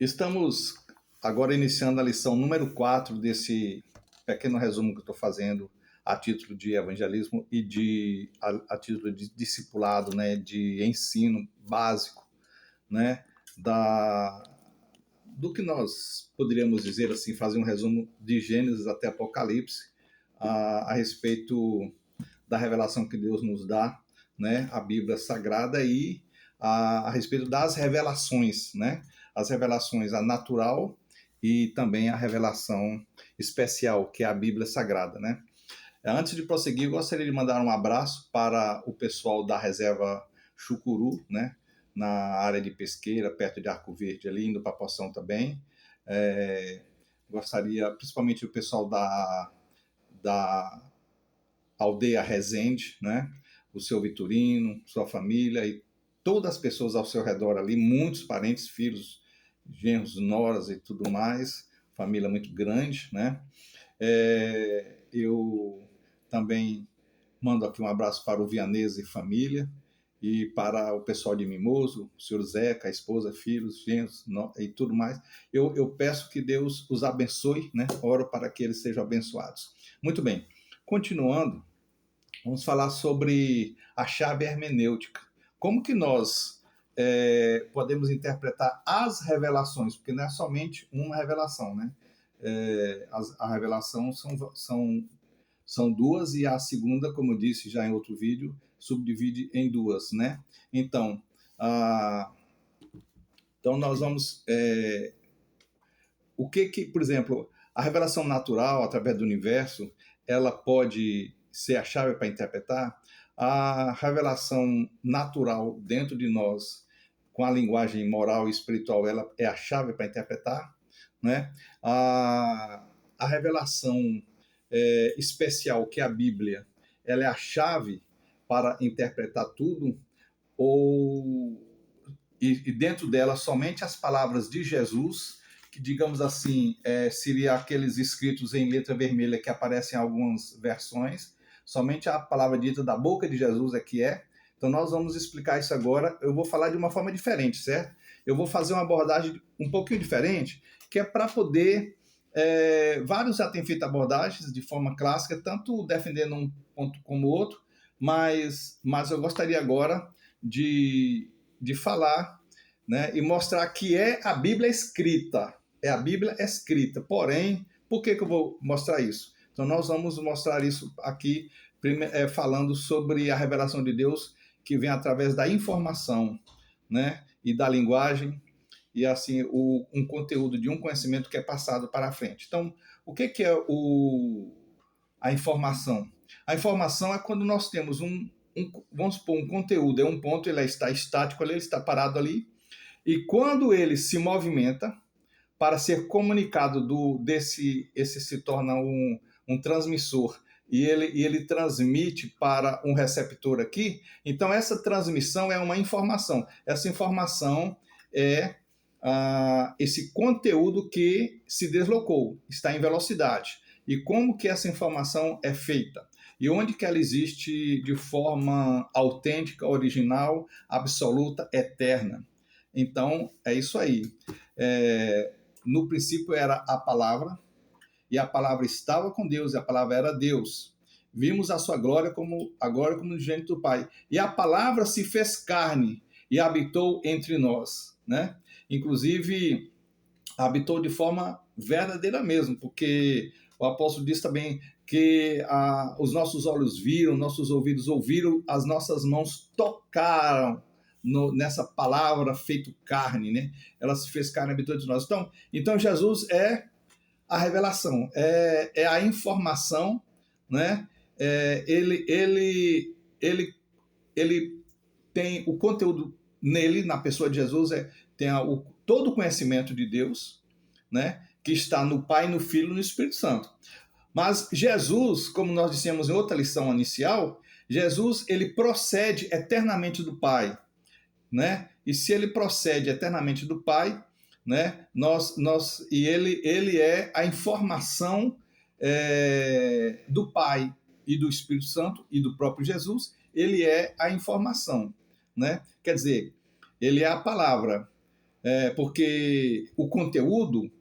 Estamos agora iniciando a lição número 4 desse pequeno resumo que eu estou fazendo a título de evangelismo e a título de discipulado, né, de ensino básico, né, do que nós poderíamos dizer assim, fazer um resumo de Gênesis até Apocalipse a respeito da revelação que Deus nos dá, né, a Bíblia Sagrada e a respeito das revelações, né, as revelações, a natural e também a revelação especial, que é a Bíblia Sagrada, né. Antes de prosseguir, eu gostaria de mandar um abraço para o pessoal da reserva Chucuru, né, na área de Pesqueira, perto de Arco Verde, ali, indo para Poção também. Gostaria, principalmente o pessoal da aldeia Resende, né, o seu Vitorino, sua família e todas as pessoas ao seu redor ali, muitos parentes, filhos, genros, noras e tudo mais, família muito grande, né. Eu também mando aqui um abraço para o Vianese e família e para o pessoal de Mimoso, o senhor Zeca, a esposa, filhos, genros e tudo mais. Eu peço que Deus os abençoe, né? Oro para que eles sejam abençoados. Muito bem, continuando, vamos falar sobre a chave hermenêutica. Como que nós podemos interpretar as revelações, porque não é somente uma revelação, né? A revelação são duas e a segunda, como eu disse já em outro vídeo, subdivide em duas, né? Então, nós vamos... por exemplo, a revelação natural, através do universo, ela pode ser a chave para interpretar. A revelação natural dentro de nós, com a linguagem moral e espiritual, ela é a chave para interpretar, né? A revelação especial, que é a Bíblia, ela é a chave para interpretar tudo, e dentro dela somente as palavras de Jesus, que, digamos assim, seria aqueles escritos em letra vermelha que aparecem em algumas versões, somente a palavra dita da boca de Jesus é que é. Então nós vamos explicar isso agora. Eu vou falar de uma forma diferente, certo? Eu vou fazer uma abordagem um pouquinho diferente, que é para poder... vários já têm feito abordagens de forma clássica, tanto defendendo um ponto como o outro, mas eu gostaria agora de falar, né, e mostrar que é a Bíblia escrita. É a Bíblia escrita. Porém, por que eu vou mostrar isso? Então, nós vamos mostrar isso aqui, falando sobre a revelação de Deus que vem através da informação, né, e da linguagem, e assim um conteúdo de um conhecimento que é passado para a frente. Então, o que é a informação? A informação é quando nós temos vamos supor, um conteúdo, é um ponto, ele está estático, ele está parado ali, e quando ele se movimenta para ser comunicado esse se torna um transmissor, e ele transmite para um receptor aqui, então essa transmissão é uma informação. Essa informação é esse conteúdo que se deslocou, está em velocidade. E como que essa informação é feita? E onde que ela existe de forma autêntica, original, absoluta, eterna? Então, é isso aí. No princípio era a palavra, e a palavra estava com Deus, e a palavra era Deus. Vimos a sua glória agora como unigênito do Pai. E a palavra se fez carne e habitou entre nós, né? Inclusive, habitou de forma verdadeira mesmo, porque o apóstolo diz também que os nossos olhos viram, nossos ouvidos ouviram, as nossas mãos tocaram nessa palavra feito carne, né? Ela se fez carne e habitou entre nós. Então Jesus é a revelação, é a informação, né? Ele tem o conteúdo nele, na pessoa de Jesus, tem todo o conhecimento de Deus, né? Que está no Pai, no Filho e no Espírito Santo. Mas Jesus, como nós dissemos em outra lição inicial, Jesus ele procede eternamente do Pai, né? E se ele procede eternamente do Pai, né? Ele é a informação do Pai e do Espírito Santo e do próprio Jesus. Ele é a informação, né? Quer dizer, ele é a palavra. porque o conteúdo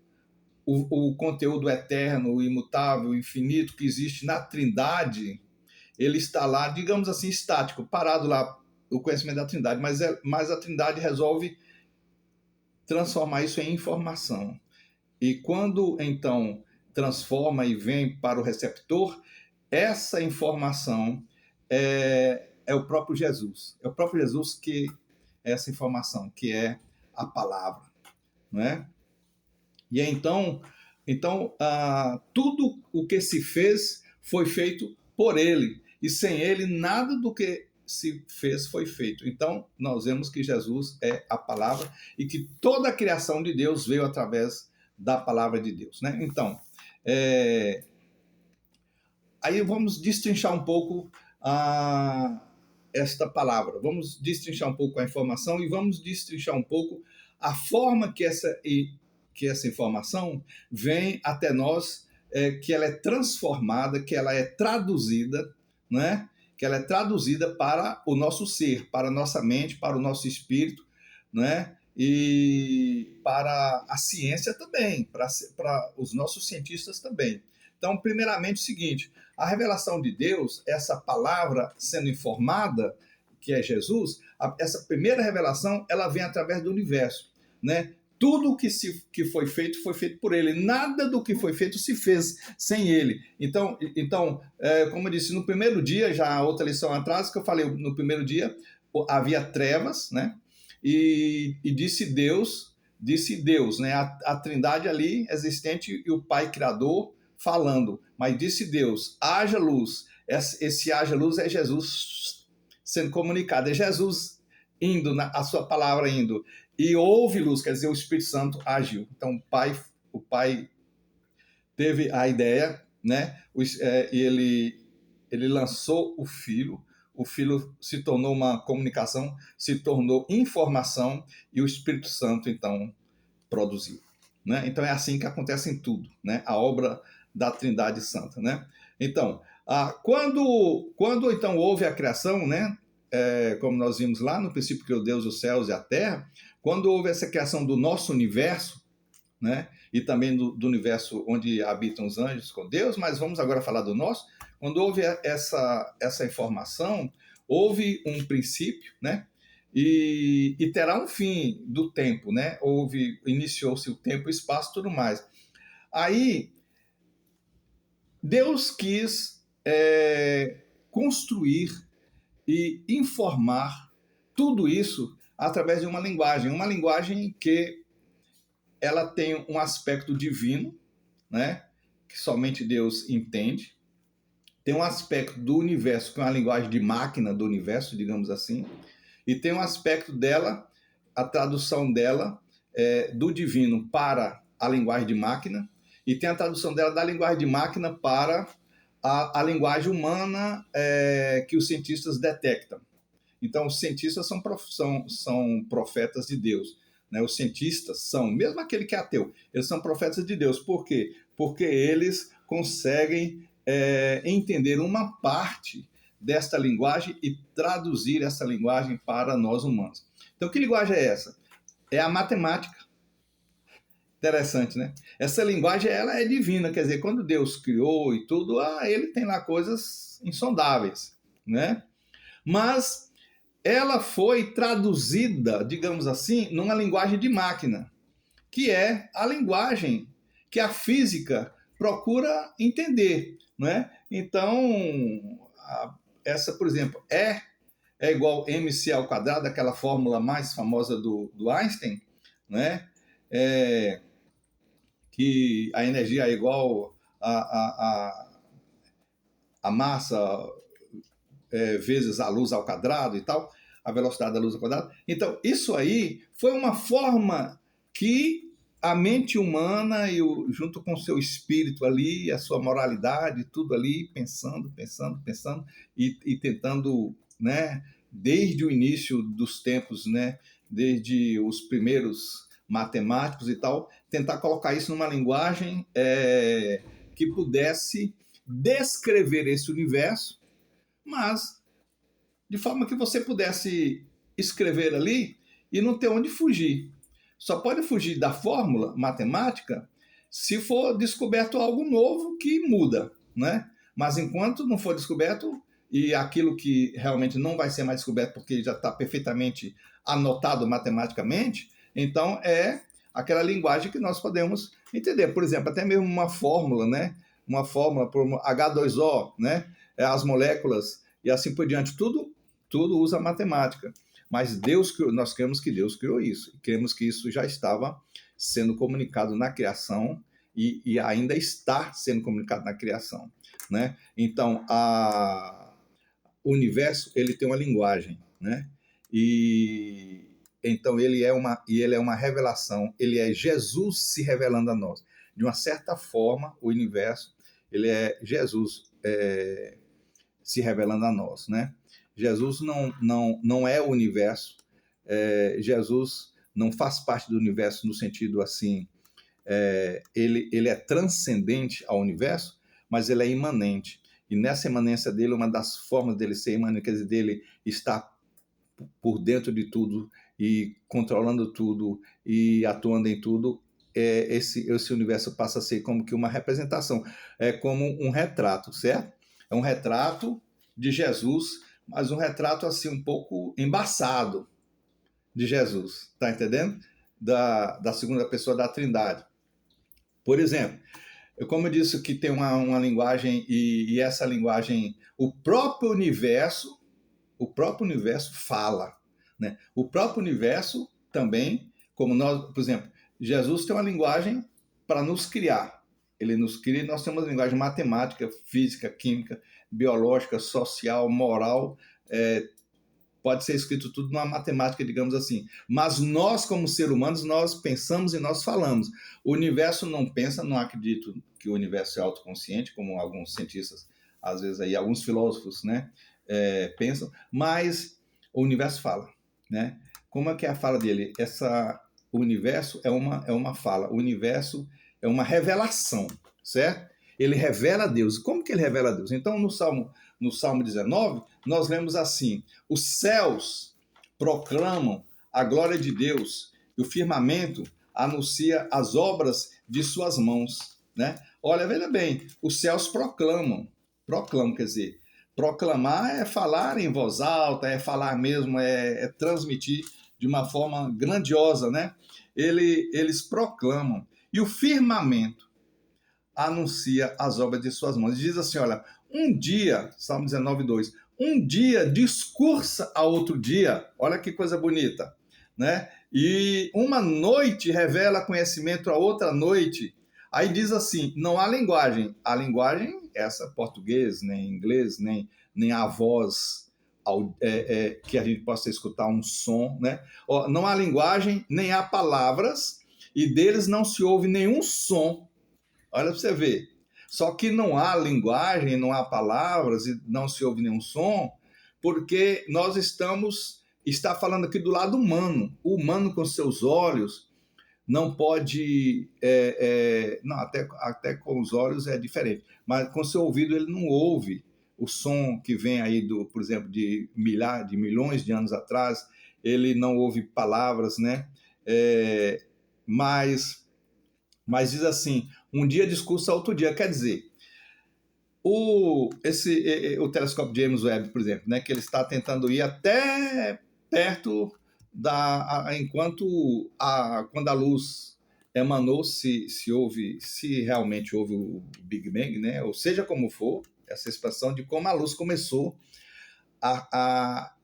eterno, imutável, infinito que existe na Trindade, ele está lá, digamos assim, estático, parado lá, o conhecimento da Trindade, mas a Trindade resolve transformar isso em informação. E quando, então, transforma e vem para o receptor, essa informação é o próprio Jesus. É o próprio Jesus que é essa informação, que é a palavra, não é? E então tudo o que se fez foi feito por ele. E sem ele, nada do que se fez foi feito. Então, nós vemos que Jesus é a palavra e que toda a criação de Deus veio através da palavra de Deus, né? Então, aí vamos destrinchar um pouco esta palavra. Vamos destrinchar um pouco a informação e vamos destrinchar um pouco a forma que essa informação vem até nós, que ela é transformada, que ela é traduzida, né? Que ela é traduzida para o nosso ser, para a nossa mente, para o nosso espírito, né? E para a ciência também, para os nossos cientistas também. Então, primeiramente, o seguinte: a revelação de Deus, essa palavra sendo informada, que é Jesus, essa primeira revelação, ela vem através do universo, né? Tudo que foi feito por ele. Nada do que foi feito se fez sem ele. Então, como eu disse, no primeiro dia, já outra lição atrás, que eu falei, no primeiro dia havia trevas, né? E disse Deus, né? A trindade ali existente e o Pai Criador falando. Mas disse Deus, haja luz. Esse haja luz é Jesus sendo comunicado. É Jesus indo, a sua palavra indo. E houve luz, quer dizer, o Espírito Santo agiu. Então, o Pai teve a ideia, né? E ele lançou o Filho se tornou uma comunicação, se tornou informação, e o Espírito Santo, então, produziu. Né? Então, é assim que acontece em tudo, né? A obra da Trindade Santa, né? Então, quando então houve a criação, né? Como nós vimos lá, no princípio criou Deus os céus e a terra, quando houve essa criação do nosso universo, né? E também do universo onde habitam os anjos com Deus, mas vamos agora falar do nosso. Quando houve essa informação, houve um princípio, né? E terá um fim do tempo, né? Iniciou-se o tempo, o espaço e tudo mais. Aí, Deus quis construir e informar tudo isso através de uma linguagem que ela tem um aspecto divino, né, que somente Deus entende, tem um aspecto do universo, que é uma linguagem de máquina do universo, digamos assim, e tem um aspecto dela, a tradução dela, do divino para a linguagem de máquina, e tem a tradução dela da linguagem de máquina para a linguagem humana que os cientistas detectam. Então, os cientistas são profetas de Deus. Né? Os cientistas são, mesmo aquele que é ateu, eles são profetas de Deus. Por quê? Porque eles conseguem entender uma parte desta linguagem e traduzir essa linguagem para nós humanos. Então, que linguagem é essa? É a matemática. Interessante, né? Essa linguagem, ela é divina, quer dizer, quando Deus criou e tudo, ele tem lá coisas insondáveis, né? Mas ela foi traduzida, digamos assim, numa linguagem de máquina, que é a linguagem que a física procura entender, não é? Então, essa, por exemplo, é igual mc ao quadrado, aquela fórmula mais famosa do Einstein, né? Que a energia é igual a massa vezes a luz ao quadrado e tal, a velocidade da luz ao quadrado. Então, isso aí foi uma forma que a mente humana, junto com o seu espírito ali, a sua moralidade, tudo ali, pensando, e tentando, né, desde o início dos tempos, né, desde os primeiros matemáticos e tal, tentar colocar isso numa linguagem que pudesse descrever esse universo, mas de forma que você pudesse escrever ali e não ter onde fugir. só pode fugir da fórmula matemática se for descoberto algo novo que muda, né? Mas enquanto não for descoberto, e aquilo que realmente não vai ser mais descoberto porque já está perfeitamente anotado matematicamente, então é aquela linguagem que nós podemos entender. Por exemplo, até mesmo uma fórmula, né? Uma fórmula por H2O, né? As moléculas e assim por diante, tudo usa matemática. Mas nós cremos que Deus criou isso. Cremos que isso já estava sendo comunicado na criação e ainda está sendo comunicado na criação, né? Então, o universo ele tem uma linguagem, né? E então ele é uma revelação, ele é Jesus se revelando a nós. De uma certa forma, o universo ele é Jesus se revelando a nós, né? Jesus não é o universo, Jesus não faz parte do universo no sentido assim, ele é transcendente ao universo, mas ele é imanente. E nessa imanência dele, uma das formas dele ser imanente, quer dizer, dele estar por dentro de tudo e controlando tudo e atuando em tudo, esse universo passa a ser como que uma representação, é como um retrato, certo? É um retrato de Jesus, mas um retrato assim um pouco embaçado de Jesus, tá entendendo? Da segunda pessoa da Trindade. Por exemplo, como eu disse que tem uma linguagem e essa linguagem, o próprio universo fala, né? O próprio universo também, como nós, por exemplo, Jesus tem uma linguagem para nos criar. Ele nos cria e nós temos uma linguagem matemática, física, química, biológica, social, moral, pode ser escrito tudo numa matemática, digamos assim. Mas nós, como seres humanos, nós pensamos e nós falamos. O universo não pensa, não acredito que o universo é autoconsciente, como alguns cientistas, às vezes aí, alguns filósofos, né, pensam, mas o universo fala, né? Como é que é a fala dele? O universo é uma fala, o universo é uma revelação, certo? Ele revela a Deus. Como que ele revela a Deus? Então, no Salmo 19, nós lemos assim: os céus proclamam a glória de Deus e o firmamento anuncia as obras de suas mãos, né? Olha, veja bem, os céus proclamam, quer dizer, proclamar é falar em voz alta, é falar mesmo, é transmitir de uma forma grandiosa, né? Eles proclamam. E o firmamento anuncia as obras de suas mãos. Diz assim, olha, um dia, Salmo 19, 2, um dia discursa a outro dia, olha que coisa bonita, né? E uma noite revela conhecimento a outra noite. Aí diz assim, não há linguagem. A linguagem, essa, português, nem inglês, nem a voz que a gente possa escutar um som, né? Não há linguagem, nem há palavras, e deles não se ouve nenhum som. Olha para você ver. Só que não há linguagem, não há palavras e não se ouve nenhum som, porque nós está falando aqui do lado humano. O humano com seus olhos não pode, não, até com os olhos é diferente, mas com seu ouvido ele não ouve o som que vem aí por exemplo, de milhões de anos atrás. Ele não ouve palavras, né? Mas diz assim, um dia discursa outro dia, quer dizer, o telescópio James Webb, por exemplo, né, que ele está tentando ir até perto quando a luz emanou, se realmente houve o Big Bang, né, ou seja como for, essa expressão de como a luz começou a, a,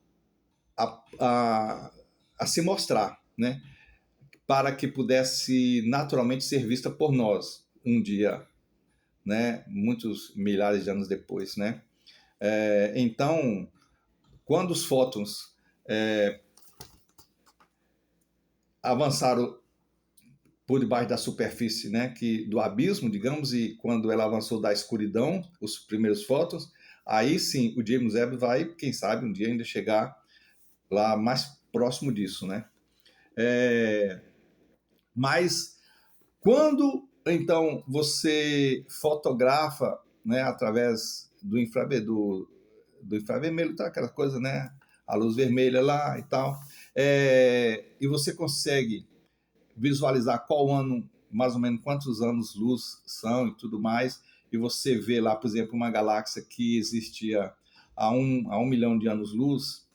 a, a se mostrar, né, para que pudesse naturalmente ser vista por nós um dia, né, muitos milhares de anos depois, né? Então, quando os fótons avançaram por debaixo da superfície, né, do abismo, digamos, e quando ela avançou da escuridão, os primeiros fótons, aí sim o James Webb vai, quem sabe, um dia ainda chegar lá mais próximo disso, né? Mas quando então você fotografa, né, através do infravermelho, tá, aquela coisa, né, a luz vermelha lá e tal, e você consegue visualizar qual ano, mais ou menos quantos anos-luz são e tudo mais, e você vê lá, por exemplo, uma galáxia que existia há 1 milhão de anos-luz,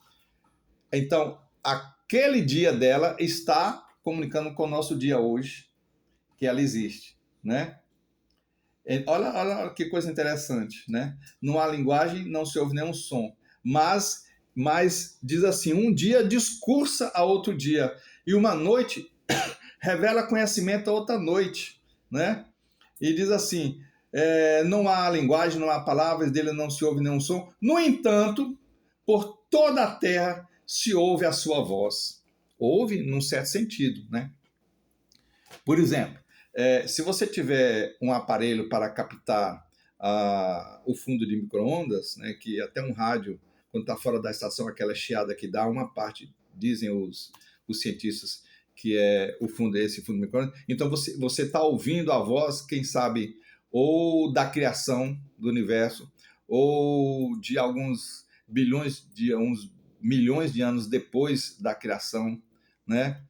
então aquele dia dela está comunicando com o nosso dia hoje, que ela existe, né? Olha que coisa interessante, né? Não há linguagem, não se ouve nenhum som, mas diz assim, um dia discursa a outro dia, e uma noite revela conhecimento a outra noite, né? E diz assim, não há linguagem, não há palavras, dele não se ouve nenhum som, no entanto, por toda a terra se ouve a sua voz. Ouve num certo sentido, né? Por exemplo, se você tiver um aparelho para captar o fundo de micro-ondas, né, que até um rádio, quando está fora da estação, aquela chiada que dá, uma parte, dizem os cientistas, que é esse fundo de micro-ondas. Então você está ouvindo a voz, quem sabe, ou da criação do universo, ou de uns milhões de anos depois da criação, né?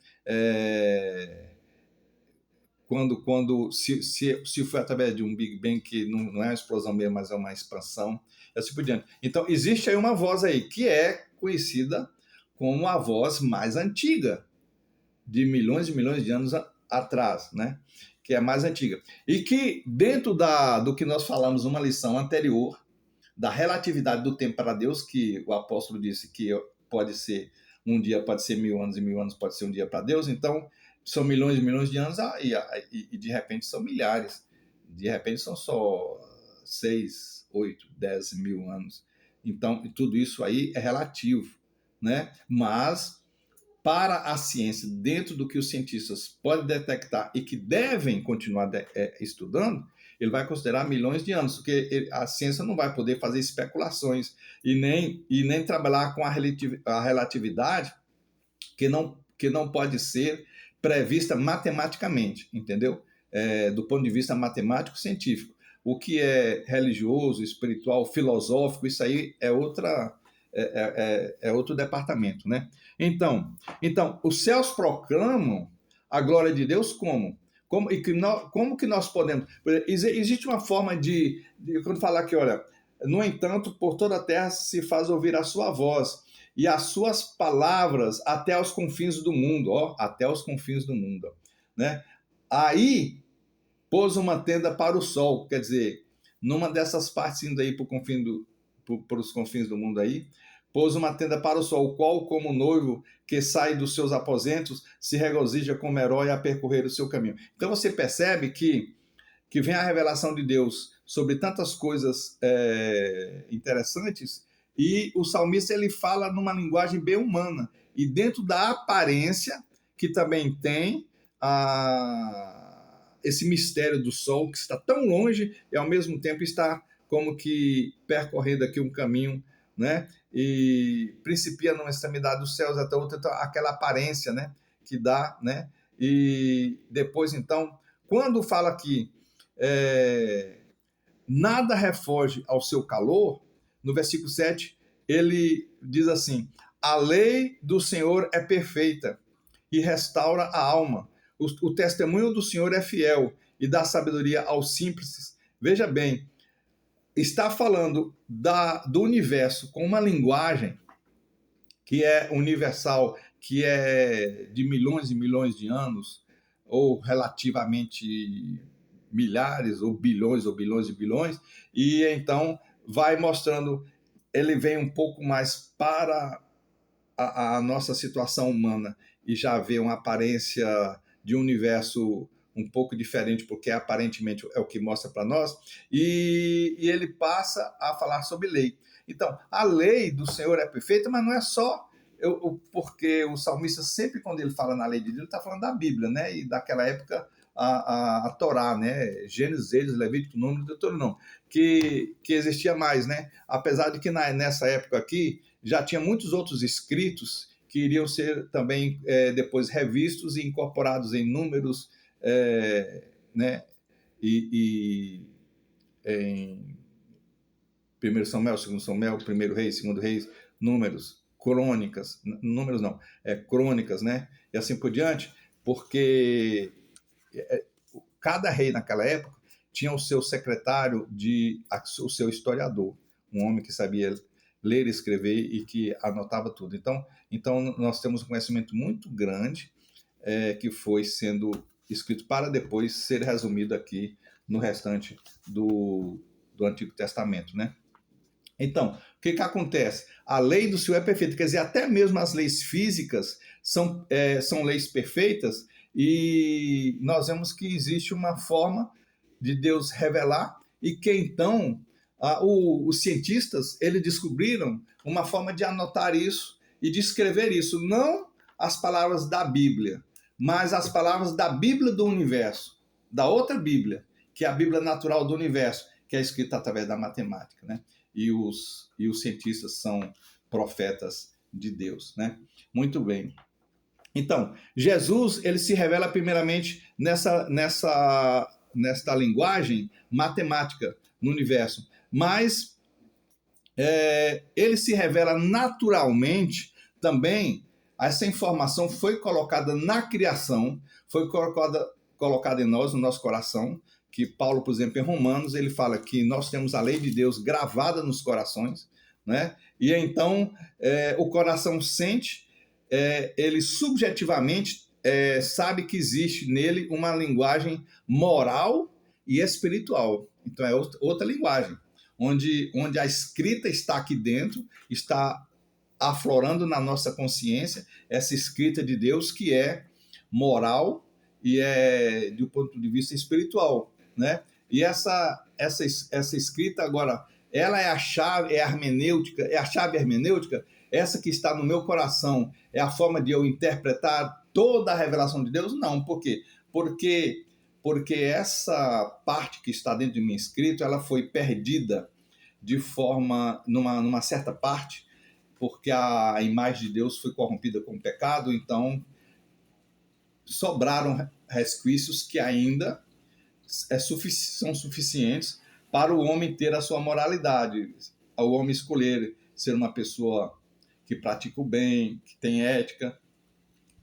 Se foi através de um Big Bang, que não é uma explosão mesmo, mas é uma expansão, e assim por diante. Então, existe aí uma voz aí, que é conhecida como a voz mais antiga, de milhões e milhões de anos atrás, né? Que é mais antiga. E que, dentro do que nós falamos numa lição anterior, da relatividade do tempo para Deus, que o apóstolo disse que pode ser um dia, pode ser 1000 anos, e 1000 anos pode ser um dia para Deus, então são milhões e milhões de anos e de repente são milhares, de repente são só 6, 8, 10 mil anos. Então, tudo isso aí é relativo, né? Mas, para a ciência, dentro do que os cientistas podem detectar e que devem continuar estudando, ele vai considerar milhões de anos, porque a ciência não vai poder fazer especulações e nem trabalhar com a relatividade que não pode ser prevista matematicamente, entendeu? Do ponto de vista matemático-científico. O que é religioso, espiritual, filosófico, isso aí é outro departamento, né? Então, os céus proclamam a glória de Deus como que nós podemos... Existe uma forma quando falar aqui, olha, no entanto, por toda a terra se faz ouvir a sua voz, e as suas palavras até os confins do mundo, até os confins do mundo, né? Aí pôs uma tenda para o sol, quer dizer, numa dessas partes indo aí para os confins do mundo aí, pôs uma tenda para o sol, o qual, como noivo que sai dos seus aposentos, se regozija como herói a percorrer o seu caminho. Então você percebe que vem a revelação de Deus sobre tantas coisas interessantes, e o salmista ele fala numa linguagem bem humana, e dentro da aparência, que também tem esse mistério do sol, que está tão longe e ao mesmo tempo está como que percorrendo aqui um caminho, né? E principia numa extremidade dos céus até outra, aquela aparência, né? Que dá, né? E depois, então, quando fala aqui nada refoge ao seu calor, no versículo 7, ele diz assim: a lei do Senhor é perfeita e restaura a alma. O testemunho do Senhor é fiel e dá sabedoria aos simples. Veja bem, está falando do universo com uma linguagem que é universal, que é de milhões e milhões de anos, ou relativamente milhares, ou bilhões e bilhões, e então vai mostrando, ele vem um pouco mais para a nossa situação humana, e já vê uma aparência de um universo um pouco diferente, porque aparentemente é o que mostra para nós, e ele passa a falar sobre lei. Então, a lei do Senhor é perfeita, mas não é só porque o salmista sempre, quando ele fala na lei de Deus, ele está falando da Bíblia, né? E daquela época a Torá, né? Gênesis, Êxodo, Levítico, Número, Deuteronômio, que existia mais, né? Apesar de que nessa época aqui já tinha muitos outros escritos que iriam ser também depois revistos e incorporados em Números, né? E em 1 Samuel, 2 Samuel, 1 Reis, 2 Reis, Números, Crônicas, Números não, Crônicas, né? E assim por diante, porque cada rei naquela época tinha o seu secretário, o seu historiador, um homem que sabia ler e escrever e que anotava tudo. Então nós temos um conhecimento muito grande que foi sendo escrito para depois ser resumido aqui no restante do Antigo Testamento, né? Então, o que acontece? A lei do Senhor é perfeita, quer dizer, até mesmo as leis físicas são leis perfeitas, e nós vemos que existe uma forma de Deus revelar, e que então os cientistas eles descobriram uma forma de anotar isso e de escrever isso, não as palavras da Bíblia, mas as palavras da Bíblia do universo, da outra Bíblia, que é a Bíblia natural do universo, que é escrita através da matemática, né? E os cientistas são profetas de Deus, né? Muito bem. Então, Jesus, ele se revela primeiramente nesta linguagem matemática no universo, mas ele se revela naturalmente também. Essa informação foi colocada na criação, foi colocada em nós, no nosso coração, que Paulo, por exemplo, em Romanos, ele fala que nós temos a lei de Deus gravada nos corações, né? E então o coração sente, ele subjetivamente sabe que existe nele uma linguagem moral e espiritual. Então é outra linguagem, onde a escrita está aqui dentro, está aflorando na nossa consciência essa escrita de Deus que é moral e é do ponto de vista espiritual, né? E essa escrita agora, ela é a chave, a chave hermenêutica, essa que está no meu coração, é a forma de eu interpretar toda a revelação de Deus? Não, por quê? Porque essa parte que está dentro de mim escrito, ela foi perdida de forma, numa certa parte, porque a imagem de Deus foi corrompida com o pecado, então sobraram resquícios que ainda são suficientes para o homem ter a sua moralidade, o homem escolher ser uma pessoa que pratica o bem, que tem ética,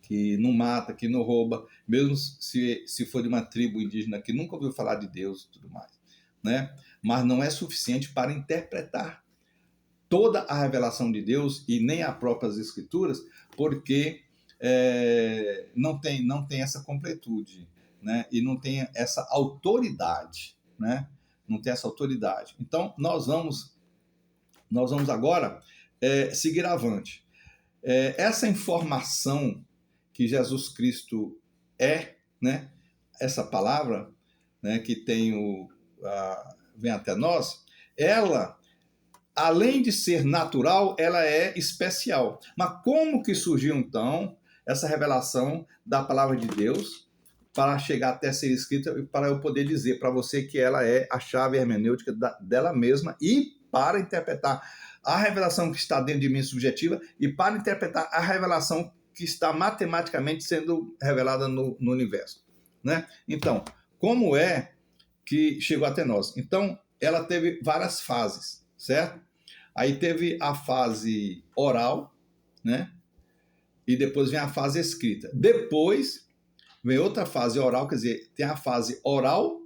que não mata, que não rouba, mesmo se for de uma tribo indígena que nunca ouviu falar de Deus e tudo mais, né? Mas não é suficiente para interpretar toda a revelação de Deus e nem as próprias escrituras, porque não tem essa completude, né? E não tem essa autoridade, né? Não tem essa autoridade. Então nós vamos agora seguir avante. Essa informação que Jesus Cristo né? Essa palavra, né? Que vem até nós, ela, além de ser natural, ela é especial. Mas como que surgiu, então, essa revelação da palavra de Deus para chegar até ser escrita e para eu poder dizer para você que ela é a chave hermenêutica dela mesma e para interpretar a revelação que está dentro de mim subjetiva e para interpretar a revelação que está matematicamente sendo revelada no universo, né? Então, como é que chegou até nós? Então, ela teve várias fases, certo? Aí teve a fase oral, né? E depois vem a fase escrita. Depois vem outra fase oral, quer dizer, tem a fase oral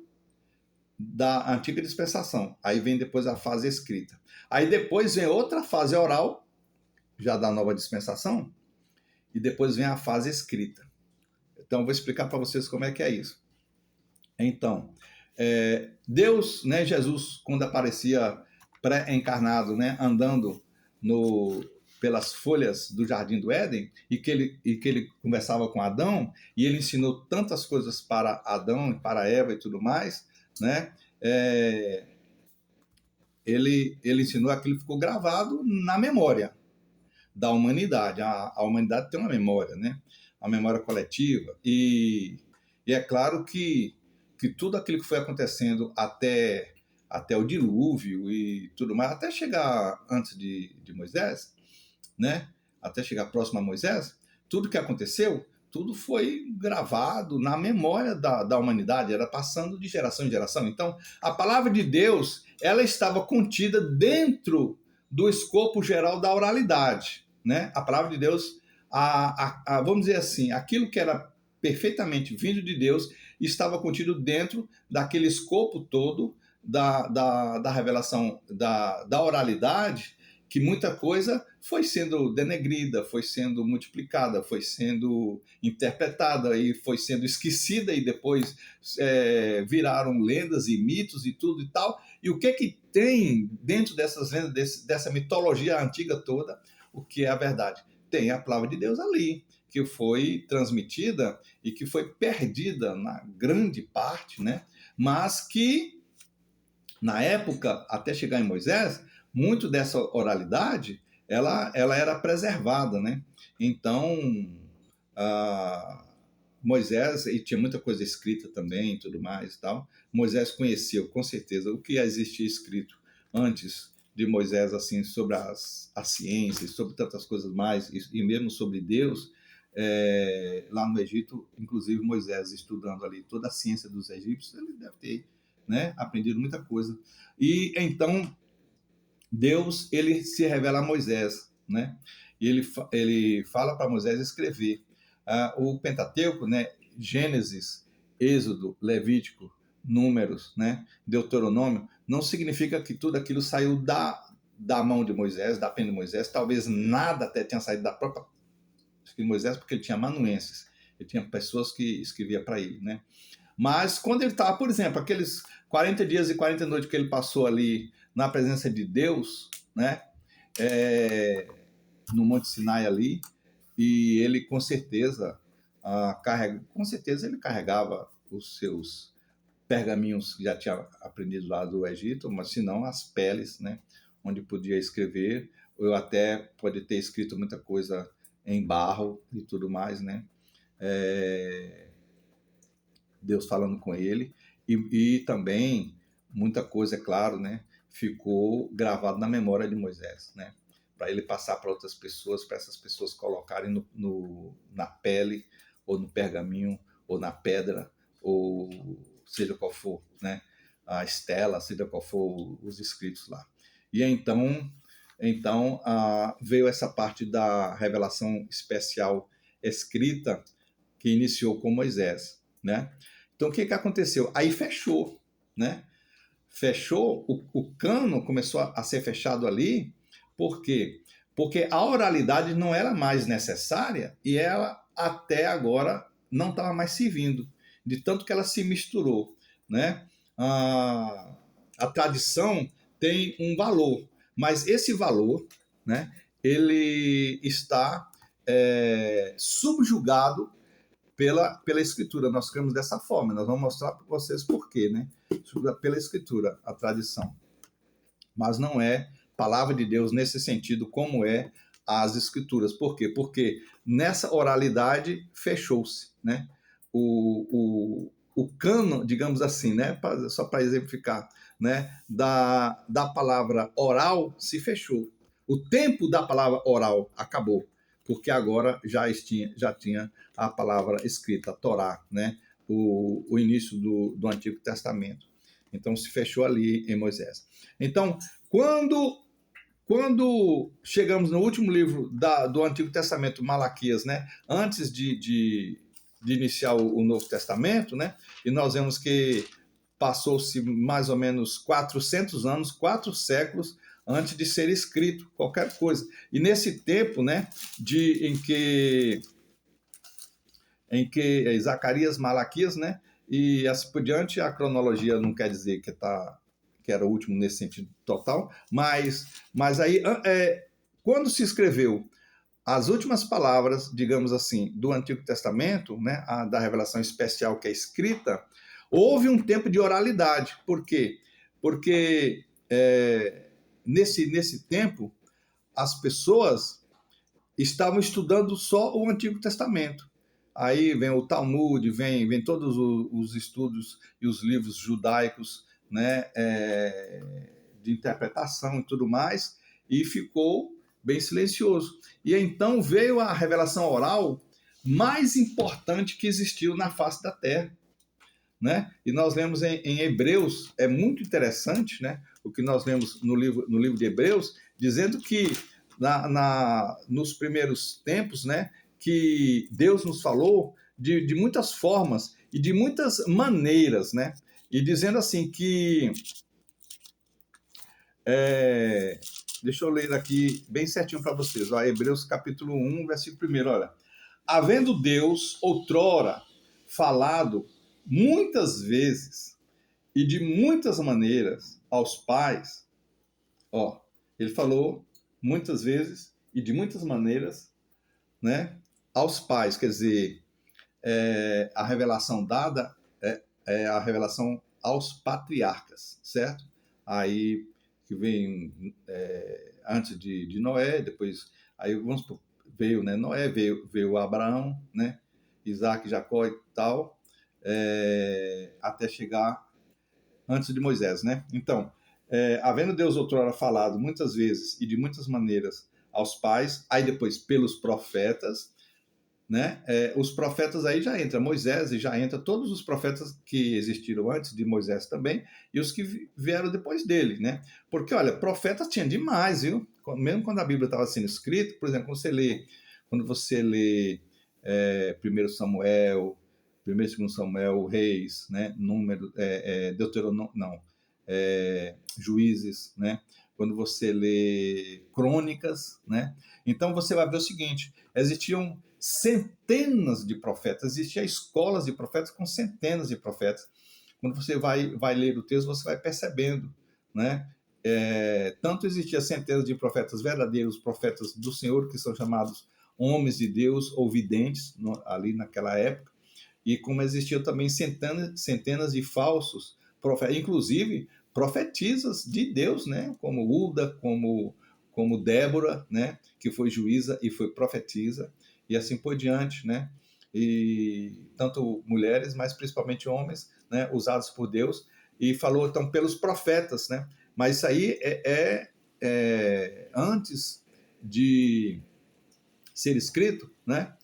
da antiga dispensação. Aí vem depois a fase escrita. Aí depois vem outra fase oral, já da nova dispensação, e depois vem a fase escrita. Então, eu vou explicar para vocês como é que é isso. Então, Deus, né, Jesus, quando aparecia pré-encarnado, né, andando pelas folhas do Jardim do Éden, e que ele conversava com Adão, e ele ensinou tantas coisas para Adão e para Eva e tudo mais, né? Ele ensinou aquilo que ficou gravado na memória da humanidade. A humanidade tem uma memória, né? A memória coletiva. E é claro que tudo aquilo que foi acontecendo até o dilúvio e tudo mais, até chegar antes de Moisés, né? Até chegar próximo a Moisés, tudo que aconteceu, tudo foi gravado na memória da humanidade, era passando de geração em geração. Então, a palavra de Deus, ela estava contida dentro do escopo geral da oralidade, né? A palavra de Deus, vamos dizer assim, aquilo que era perfeitamente vindo de Deus e estava contido dentro daquele escopo todo da revelação, da oralidade, que muita coisa foi sendo denegrida, foi sendo multiplicada, foi sendo interpretada e foi sendo esquecida e depois viraram lendas e mitos e tudo e tal. E o que tem dentro dessas lendas, dessa mitologia antiga toda, o que é a verdade? Tem a palavra de Deus ali, que foi transmitida e que foi perdida na grande parte, né? Mas que, na época, até chegar em Moisés, muito dessa oralidade, ela era preservada, né? Então, Moisés, e tinha muita coisa escrita também e tudo mais e tal, Moisés conheceu, com certeza, o que existia escrito antes de Moisés, assim, sobre as ciências, sobre tantas coisas mais, e mesmo sobre Deus, lá no Egito, inclusive Moisés estudando ali toda a ciência dos egípcios, ele deve ter, né, aprendido muita coisa. E então Deus, ele se revela a Moisés, né? E ele fala para Moisés escrever o Pentateuco, né? Gênesis, Êxodo, Levítico, Números, né? Deuteronômio, não significa que tudo aquilo saiu da mão de Moisés, da pen de Moisés, talvez nada até tenha saído da própria de Moisés, porque ele tinha amanuenses, ele tinha pessoas que escreviam para ele, né? Mas quando ele estava, por exemplo, aqueles 40 dias e 40 noites que ele passou ali na presença de Deus, né? No Monte Sinai ali, e ele com certeza ele carregava os seus pergaminhos que já tinha aprendido lá do Egito, mas se não as peles, né? Onde podia escrever, ou até pode ter escrito muita coisa em barro e tudo mais, né? Deus falando com ele, e também muita coisa, é claro, né, ficou gravado na memória de Moisés, né, para ele passar para outras pessoas, para essas pessoas colocarem na pele, ou no pergaminho, ou na pedra, ou seja qual for, né, a estela, seja qual for os escritos lá. E então veio essa parte da revelação especial escrita que iniciou com Moisés, né? Então, o que aconteceu? Aí fechou, né? Fechou, o cano começou a ser fechado ali, por quê? Porque a oralidade não era mais necessária e ela até agora não estava mais servindo, de tanto que ela se misturou, né? A tradição tem um valor, mas esse valor, né, ele está subjugado pela Escritura. Nós cremos dessa forma, nós vamos mostrar para vocês por quê, né? Pela Escritura, a tradição. Mas não é palavra de Deus nesse sentido, como é as Escrituras. Por quê? Porque nessa oralidade fechou-se, né? O cano, digamos assim, né? Só para exemplificar, né? Da palavra oral se fechou. O tempo da palavra oral acabou, porque agora já tinha a palavra escrita, a Torá, né? O início do Antigo Testamento. Então se fechou ali em Moisés. Então, quando chegamos no último livro do Antigo Testamento, Malaquias, né? Antes de iniciar o Novo Testamento, né? E nós vemos que passou-se mais ou menos 400 anos, 4 séculos, antes de ser escrito qualquer coisa. E nesse tempo, né, em que Zacarias, Malaquias, né, e assim por diante, a cronologia não quer dizer que era o último nesse sentido total, mas aí, quando se escreveu as últimas palavras, digamos assim, do Antigo Testamento, né, da revelação especial que é escrita, houve um tempo de oralidade. Por quê? Porque nesse tempo, as pessoas estavam estudando só o Antigo Testamento. Aí vem o Talmud, vem todos os estudos e os livros judaicos, né, de interpretação e tudo mais, e ficou bem silencioso. E então veio a revelação oral mais importante que existiu na face da Terra, né? E nós lemos em Hebreus, é muito interessante, né? O que nós lemos no livro de Hebreus, dizendo que nos primeiros tempos, né, que Deus nos falou de muitas formas e de muitas maneiras, né? E dizendo assim que... deixa eu ler aqui bem certinho para vocês. Ó, Hebreus capítulo 1, versículo 1, olha. Havendo Deus outrora falado muitas vezes e de muitas maneiras aos pais, ó, ele falou muitas vezes e de muitas maneiras, né, aos pais, quer dizer, a revelação dada é a revelação aos patriarcas, certo? Aí que vem antes de Noé, depois aí vamos supor, veio, né, Noé, veio Abraão, né, Isaac, Jacó e tal, até chegar antes de Moisés, né? Então, havendo Deus outrora falado muitas vezes e de muitas maneiras aos pais, aí depois pelos profetas, né? Os profetas aí já entra Moisés e já entra todos os profetas que existiram antes de Moisés também e os que vieram depois dele, né? Porque, olha, profetas tinha demais, viu? Mesmo quando a Bíblia estava sendo escrita, por exemplo, quando você lê 1 Samuel, 1 e 2 Samuel, Reis, né? Deuteronômio, não, Juízes, né? Quando você lê Crônicas, né? Então você vai ver o seguinte, existiam centenas de profetas, existiam escolas de profetas com centenas de profetas. Quando você vai ler o texto, você vai percebendo, né? Tanto existia centenas de profetas verdadeiros, profetas do Senhor, que são chamados homens de Deus ou videntes, ali naquela época, e como existiam também centenas de falsos profetas, inclusive profetisas de Deus, né? Como Hulda, como Débora, né? Que foi juíza e foi profetisa, e assim por diante, né? E tanto mulheres, mas principalmente homens, né? Usados por Deus, e falou então pelos profetas, né? Mas isso aí antes de ser escrito, né?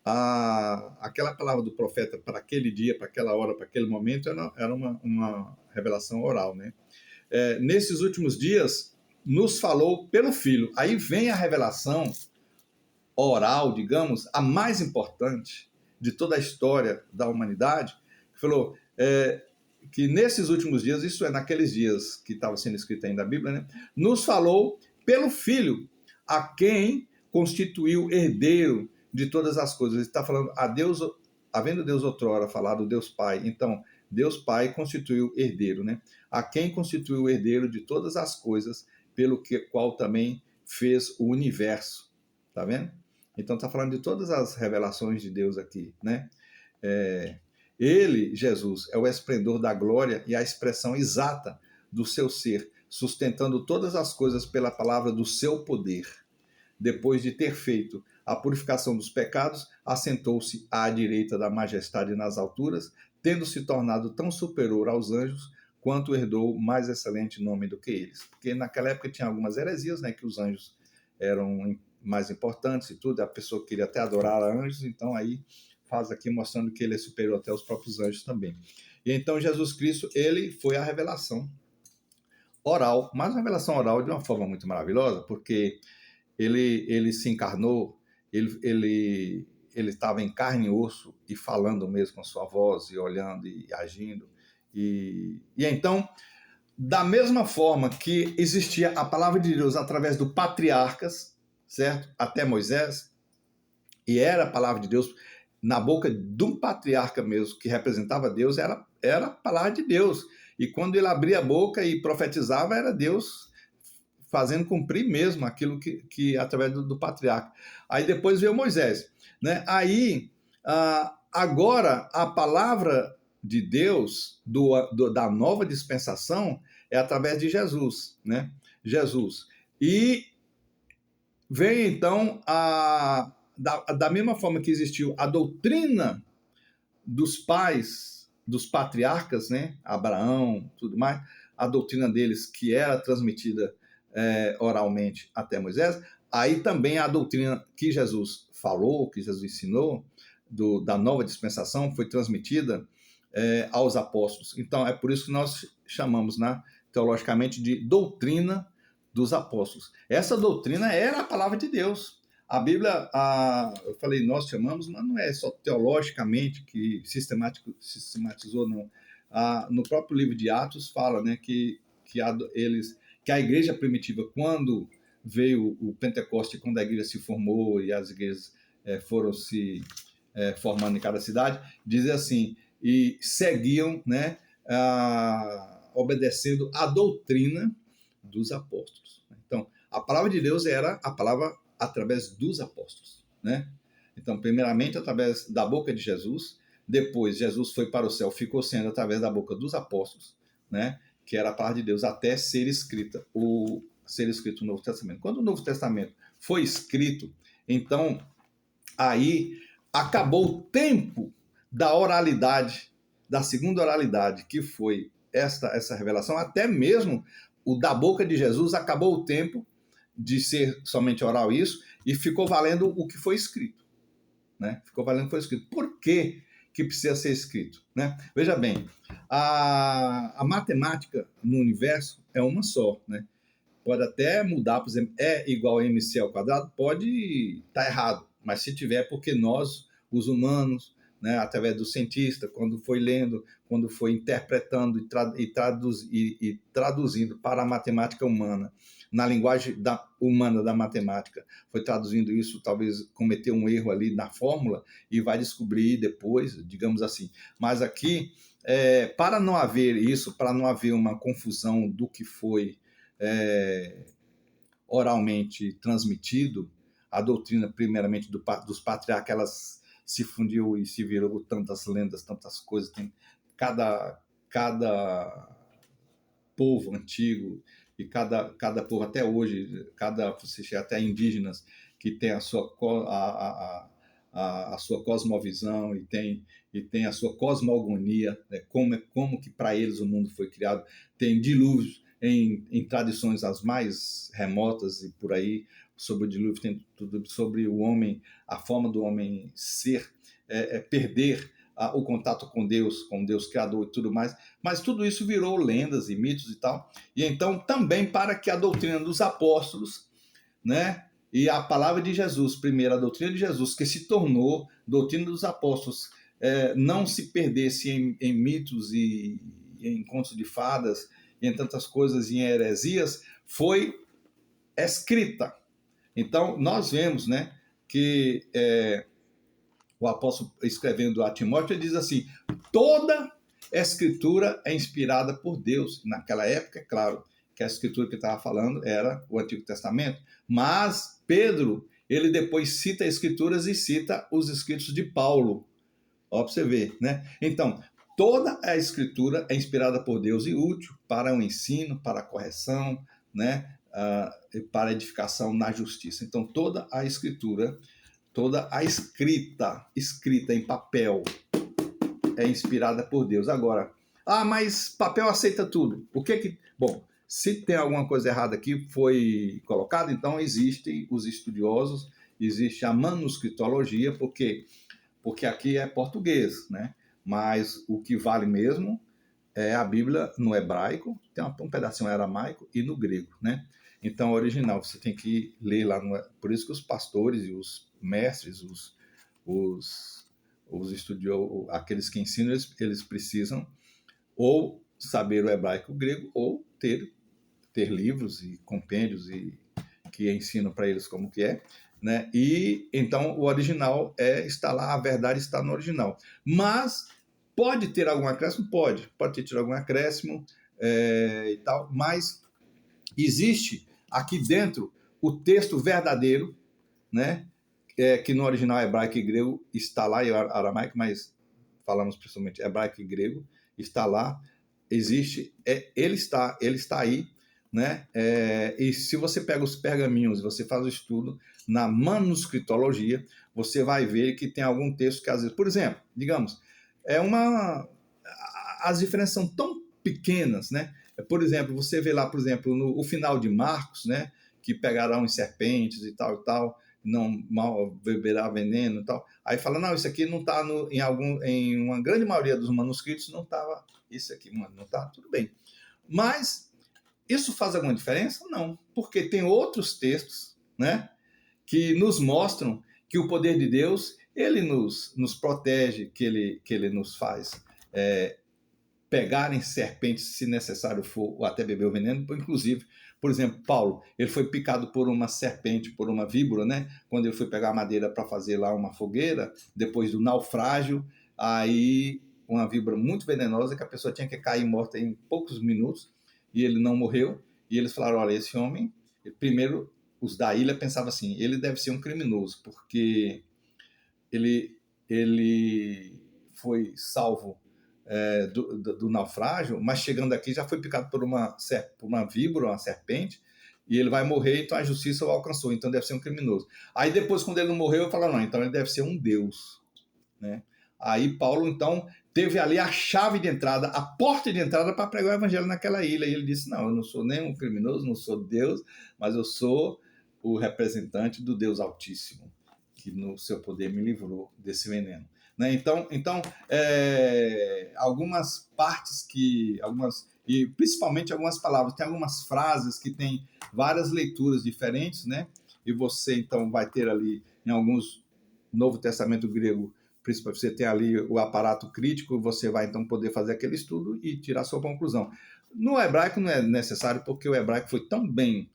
Aquela palavra do profeta para aquele dia, para aquela hora, para aquele momento, era uma revelação oral, né? Nesses últimos dias, nos falou pelo Filho. Aí vem a revelação oral, digamos, a mais importante de toda a história da humanidade, que falou que nesses últimos dias, isso é, naqueles dias que estava sendo escrito ainda a Bíblia, né? Nos falou pelo Filho, a quem constituiu herdeiro de todas as coisas. Ele está falando a Deus, havendo Deus outrora falado Deus Pai, então Deus Pai constituiu herdeiro, né? A quem constituiu herdeiro de todas as coisas, pelo qual também fez o universo. Tá vendo? Então está falando de todas as revelações de Deus aqui, né? Ele, Jesus, é o esplendor da glória e a expressão exata do seu ser, sustentando todas as coisas pela palavra do seu poder. Depois de ter feito a purificação dos pecados, assentou-se à direita da majestade nas alturas, tendo se tornado tão superior aos anjos, quanto herdou mais excelente nome do que eles. Porque naquela época tinha algumas heresias, né, que os anjos eram mais importantes e tudo, a pessoa queria até adorar anjos, então aí faz aqui mostrando que ele é superior até aos próprios anjos também. E então Jesus Cristo, ele foi a revelação oral, mas uma revelação oral de uma forma muito maravilhosa, porque ele se encarnou, ele estava em carne e osso e falando mesmo com sua voz e olhando e agindo. E então, da mesma forma que existia a palavra de Deus através do patriarcas, certo? Até Moisés, e era a palavra de Deus na boca de um patriarca mesmo, que representava Deus, era a palavra de Deus. E quando ele abria a boca e profetizava, era Deus fazendo cumprir mesmo aquilo que através do patriarca. Aí depois veio Moisés, né? Aí, agora, a palavra de Deus da nova dispensação é através de Jesus, né? Jesus. E vem, então, da mesma forma que existiu a doutrina dos pais, dos patriarcas, né? Abraão, tudo mais, a doutrina deles que era transmitida oralmente até Moisés, aí também a doutrina que Jesus falou, que Jesus ensinou, da nova dispensação, foi transmitida aos apóstolos. Então, é por isso que nós chamamos, né, teologicamente, de doutrina dos apóstolos. Essa doutrina era a palavra de Deus. A Bíblia, eu falei, nós chamamos, mas não é só teologicamente que sistematizou, não. No próprio livro de Atos fala, né, que a igreja primitiva, quando veio o Pentecoste, quando a igreja se formou e as igrejas foram se formando em cada cidade, diz assim, e seguiam, né, obedecendo a doutrina dos apóstolos. Então, a palavra de Deus era a palavra através dos apóstolos, né? Então, primeiramente através da boca de Jesus, depois Jesus foi para o céu, ficou sendo através da boca dos apóstolos, né? Que era a palavra de Deus até ser escrita o Novo Testamento. Quando o Novo Testamento foi escrito, então aí acabou o tempo da oralidade, da segunda oralidade, que foi essa revelação, até mesmo o da boca de Jesus, acabou o tempo de ser somente oral isso, e ficou valendo o que foi escrito. Né? Ficou valendo o que foi escrito. Por que precisa ser escrito? Né? Veja bem, a matemática no universo é uma só. Né? Pode até mudar, por exemplo, E igual a mc ao quadrado, pode estar errado, mas se tiver, é porque nós, os humanos, né, através do cientista, quando foi lendo, quando foi interpretando e traduzindo para a matemática humana, na linguagem humana da matemática, foi traduzindo isso, talvez cometeu um erro ali na fórmula e vai descobrir depois, digamos assim. Mas aqui, para não haver isso, para não haver uma confusão do que foi oralmente transmitido, a doutrina, primeiramente, dos patriarcas, elas se fundiu e se virou tantas lendas, tantas coisas. Tem cada povo antigo e cada povo até hoje, até indígenas, que tem a sua cosmovisão e tem a sua cosmogonia, né? como que para eles o mundo foi criado. Tem dilúvios em tradições as mais remotas e por aí, sobre o dilúvio, tem tudo sobre o homem, a forma do homem ser, perder o contato com Deus Criador e tudo mais, mas tudo isso virou lendas e mitos e tal. E então também para que a doutrina dos apóstolos, né, e a palavra de Jesus, primeiro a doutrina de Jesus, que se tornou doutrina dos apóstolos, não se perdesse em mitos e em contos de fadas, e em tantas coisas, e em heresias, foi escrita. Então, nós vemos, né, que o apóstolo, escrevendo a Timóteo, ele diz assim, toda escritura é inspirada por Deus. Naquela época, é claro, que a escritura que estava falando era o Antigo Testamento, mas Pedro, ele depois cita escrituras e cita os escritos de Paulo. Ó, para você ver, né? Então, toda a escritura é inspirada por Deus e útil para o ensino, para a correção, né? Para a edificação na justiça. Então, toda a escritura, toda a escrita em papel é inspirada por Deus. Agora, mas papel aceita tudo. Bom, se tem alguma coisa errada aqui foi colocado, então existem os estudiosos, existe a manuscritologia, porque aqui é português, né? Mas o que vale mesmo é a Bíblia no hebraico, tem um pedacinho aramaico e no grego, né? Então, o original, você tem que ler lá. Por isso que os pastores e os mestres, os estudiosos, aqueles que ensinam, eles precisam ou saber o hebraico e o grego, ou ter livros e compêndios que ensinam para eles como que é, né? E então o original está lá, a verdade está no original. Mas pode ter algum acréscimo? Pode ter algum acréscimo e tal, mas existe aqui dentro o texto verdadeiro, né? Que no original hebraico e grego está lá, e aramaico, mas falamos principalmente hebraico e grego, está lá, existe, ele está aí, né? E se você pega os pergaminhos e você faz o estudo na manuscritologia, você vai ver que tem algum texto que às vezes, por exemplo, digamos, as diferenças são tão pequenas, né? Por exemplo, você vê lá, por exemplo, no final de Marcos, né? Que pegarão as serpentes e tal, não mal beberá veneno e tal. Aí fala, não, isso aqui não está em uma grande maioria dos manuscritos, não estava isso aqui, mano, não está, tudo bem. Mas isso faz alguma diferença? Não, porque tem outros textos, né, que nos mostram que o poder de Deus, ele nos protege, que ele nos faz pegar em serpentes, se necessário for, ou até beber o veneno. Inclusive, por exemplo, Paulo, ele foi picado por uma serpente, por uma víbora, né? Quando ele foi pegar madeira para fazer lá uma fogueira, depois do naufrágio, aí uma víbora muito venenosa que a pessoa tinha que cair morta em poucos minutos, e ele não morreu. E eles falaram, olha, esse homem, primeiro, os da ilha pensavam assim, ele deve ser um criminoso, porque ele foi salvo do naufrágio, mas chegando aqui já foi picado por uma víbora, uma serpente, e ele vai morrer, então a justiça o alcançou, então deve ser um criminoso. Aí depois, quando ele não morreu, eu falo, não, então ele deve ser um Deus, né? Aí Paulo, então, teve ali a chave de entrada, a porta de entrada para pregar o evangelho naquela ilha, e ele disse, não, eu não sou nem um criminoso, não sou Deus, mas eu sou o representante do Deus Altíssimo, que no seu poder me livrou desse veneno. Né? Então algumas partes e principalmente algumas palavras, tem algumas frases que têm várias leituras diferentes, né? E você então vai ter ali em alguns Novo Testamento grego, principalmente você tem ali o aparato crítico, você vai então poder fazer aquele estudo e tirar sua conclusão. No hebraico não é necessário, porque o hebraico foi tão bem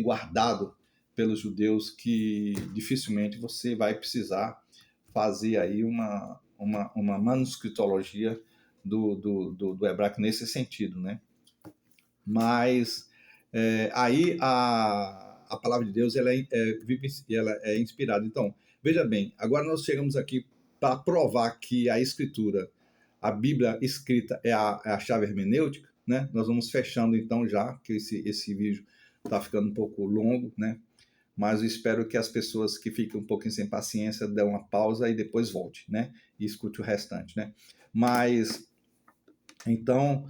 guardado pelos judeus que dificilmente você vai precisar fazer aí uma manuscritologia do hebraico nesse sentido, né? Mas aí a palavra de Deus ela é inspirada. Então, veja bem, agora nós chegamos aqui para provar que a Escritura, a Bíblia escrita é a chave hermenêutica, né? Nós vamos fechando então já, que esse vídeo está ficando um pouco longo, né? Mas eu espero que as pessoas que ficam um pouquinho sem paciência dêem uma pausa e depois volte, né? E escute o restante, né? Mas, então,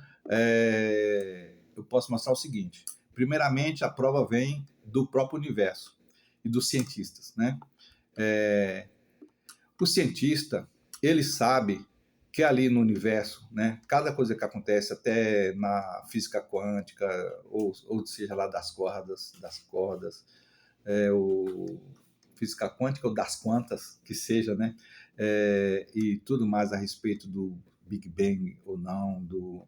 eu posso mostrar o seguinte. Primeiramente, a prova vem do próprio universo e dos cientistas, né? O cientista, ele sabe que ali no universo, né, cada coisa que acontece, até na física quântica, ou seja lá das cordas, o física quântica ou das quantas, que seja, né? E tudo mais a respeito do Big Bang ou não, do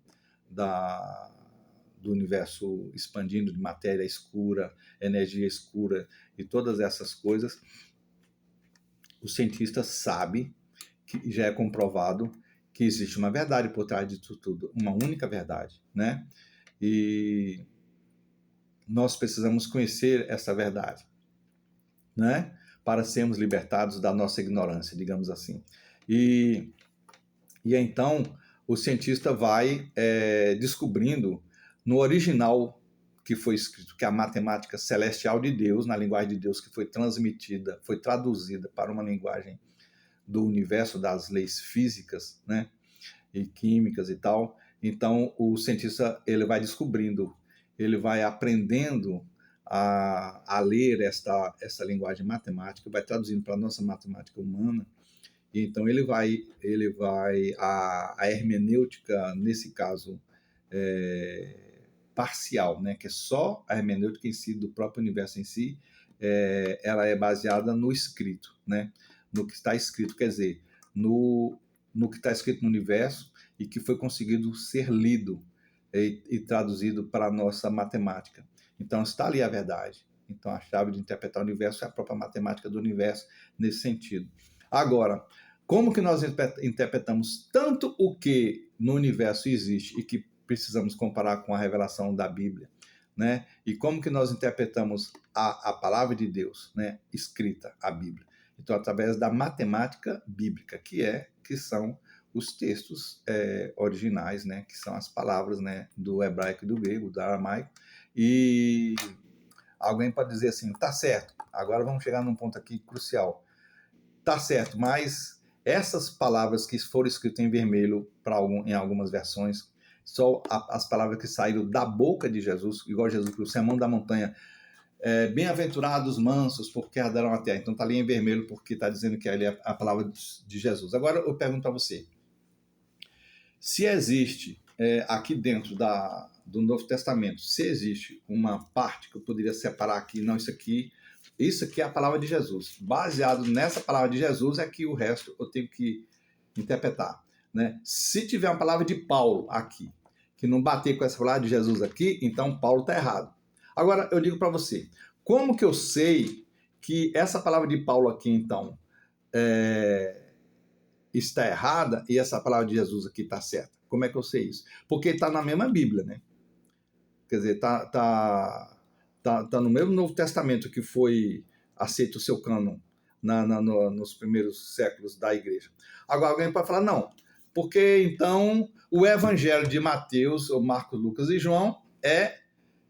universo expandindo de matéria escura, energia escura e todas essas coisas, o cientista sabe, que já é comprovado, que existe uma verdade por trás de tudo, uma única verdade, né? E nós precisamos conhecer essa verdade, né? Para sermos libertados da nossa ignorância, digamos assim. E então o cientista vai descobrindo no original que foi escrito, que é a matemática celestial de Deus, na linguagem de Deus que foi transmitida, foi traduzida para uma linguagem do universo das leis físicas, né? E químicas e tal. Então o cientista ele vai descobrindo, ele vai aprendendo a ler essa linguagem matemática, vai traduzindo para a nossa matemática humana, e então ele vai a hermenêutica, nesse caso, parcial, né, que é só a hermenêutica em si, do próprio universo em si, ela é baseada no escrito, né, no que está escrito, quer dizer, no que está escrito no universo e que foi conseguido ser lido e traduzido para a nossa matemática. Então está ali a verdade. Então a chave de interpretar o universo é a própria matemática do universo nesse sentido. Agora, como que nós interpretamos tanto o que no universo existe e que precisamos comparar com a revelação da Bíblia, né? E como que nós interpretamos a palavra de Deus, né? Escrita, a Bíblia. Então, através da matemática bíblica, que são os textos originais, né? Que são as palavras, né? Do hebraico e do grego, do aramaico. E alguém pode dizer assim, tá certo, agora vamos chegar num ponto aqui crucial. Tá certo, mas essas palavras que foram escritas em vermelho em algumas versões, só as palavras que saíram da boca de Jesus, igual Jesus, o Sermão da Montanha, bem-aventurados mansos, porque herdarão a terra. Então está ali em vermelho, porque está dizendo que ali é a palavra de Jesus. Agora eu pergunto a você, se existe aqui dentro do Novo Testamento, se existe uma parte que eu poderia separar aqui, não, isso aqui Isso aqui é a palavra de Jesus. Baseado nessa palavra de Jesus é que o resto eu tenho que interpretar, né? Se tiver uma palavra de Paulo aqui, que não bater com essa palavra de Jesus aqui, então Paulo está errado. Agora, eu digo para você, como que eu sei que essa palavra de Paulo aqui, então, está errada e essa palavra de Jesus aqui está certa? Como é que eu sei isso? Porque está na mesma Bíblia, né? Quer dizer, tá no mesmo Novo Testamento que foi aceito o seu cânon nos primeiros séculos da igreja. Agora alguém pode falar, não, porque então o evangelho de Mateus, ou Marcos, Lucas e João é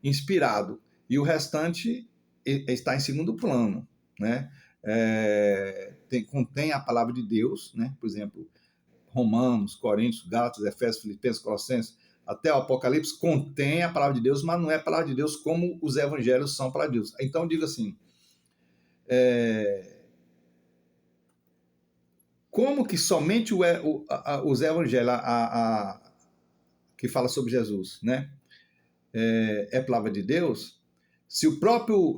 inspirado e o restante está em segundo plano, né? Contém a palavra de Deus, né? Por exemplo, Romanos, Coríntios, Gálatas, Efésios, Filipenses, Colossenses, até o Apocalipse contém a palavra de Deus, mas não é a palavra de Deus como os evangelhos são para Deus. Então, eu digo assim, como que somente os evangelhos que fala sobre Jesus, né, é palavra de Deus, se o próprio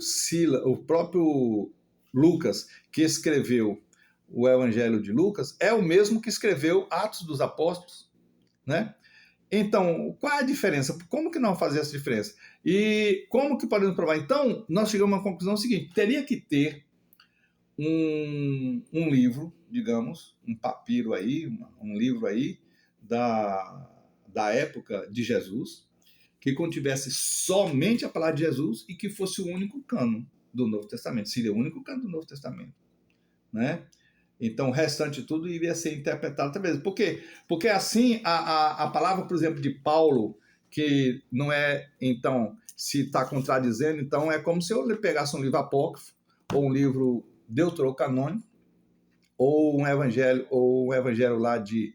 Lucas, que escreveu o evangelho de Lucas, é o mesmo que escreveu Atos dos Apóstolos, né? Então, qual é a diferença? Como que não fazer essa diferença? E como que podemos provar? Então, nós chegamos a uma conclusão seguinte, teria que ter um livro, digamos, um papiro aí, um livro aí da época de Jesus, que contivesse somente a palavra de Jesus e que fosse o único cânon do Novo Testamento. Seria o único cânon do Novo Testamento, né? Então, o restante de tudo iria ser interpretado através. Por quê? Porque assim, a palavra, por exemplo, de Paulo, que não é, então, se está contradizendo, então é como se eu pegasse um livro apócrifo, ou um livro deuterocanônico, ou um evangelho lá de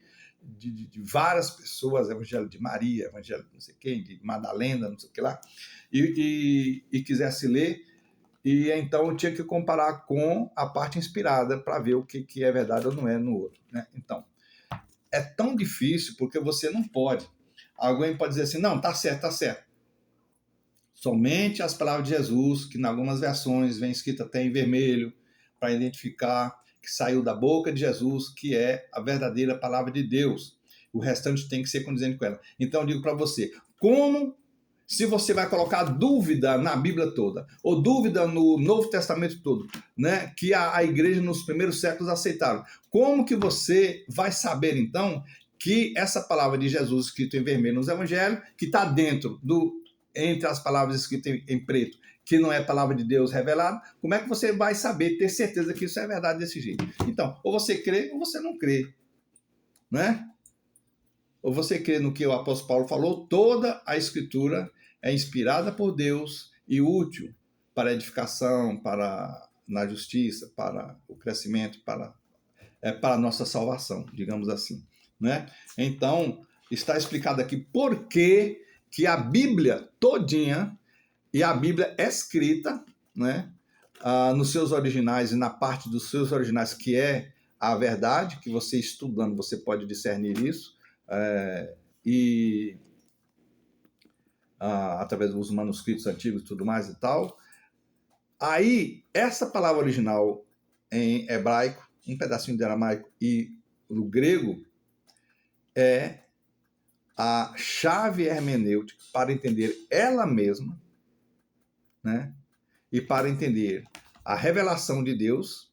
várias pessoas, evangelho de Maria, evangelho de não sei quem, de Madalena, não sei o que lá, e quisesse ler, e então eu tinha que comparar com a parte inspirada para ver o que é verdade ou não é no outro, né? Então, é tão difícil porque você não pode. Alguém pode dizer assim, não, tá certo, tá certo. Somente as palavras de Jesus, que em algumas versões vem escrita até em vermelho, para identificar que saiu da boca de Jesus, que é a verdadeira palavra de Deus. O restante tem que ser condizente com ela. Então eu digo para você, como se você vai colocar dúvida na Bíblia toda, ou dúvida no Novo Testamento todo, né, que a igreja nos primeiros séculos aceitaram, como que você vai saber, então, que essa palavra de Jesus escrita em vermelho nos evangelhos, que está entre as palavras escritas em preto, que não é a palavra de Deus revelada, como é que você vai saber, ter certeza que isso é verdade desse jeito? Então, ou você crê ou você não crê, né? Ou você crê no que o apóstolo Paulo falou, toda a escritura é inspirada por Deus e útil para a edificação, na justiça, para o crescimento, para a nossa salvação, digamos assim, né? Então, está explicado aqui por que a Bíblia todinha, e a Bíblia é escrita, né, nos seus originais e na parte dos seus originais, que é a verdade, que você estudando, você pode discernir isso, e através dos manuscritos antigos e tudo mais e tal. Aí, essa palavra original em hebraico, um pedacinho de aramaico e no grego, é a chave hermenêutica para entender ela mesma, né? E para entender a revelação de Deus,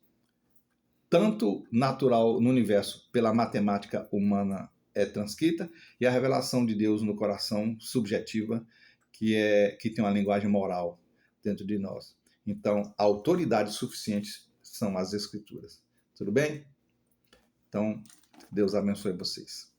tanto natural no universo pela matemática humana é transcrita, e a revelação de Deus no coração subjetiva, que tem uma linguagem moral dentro de nós. Então, a autoridade suficiente são as Escrituras. Tudo bem? Então, Deus abençoe vocês.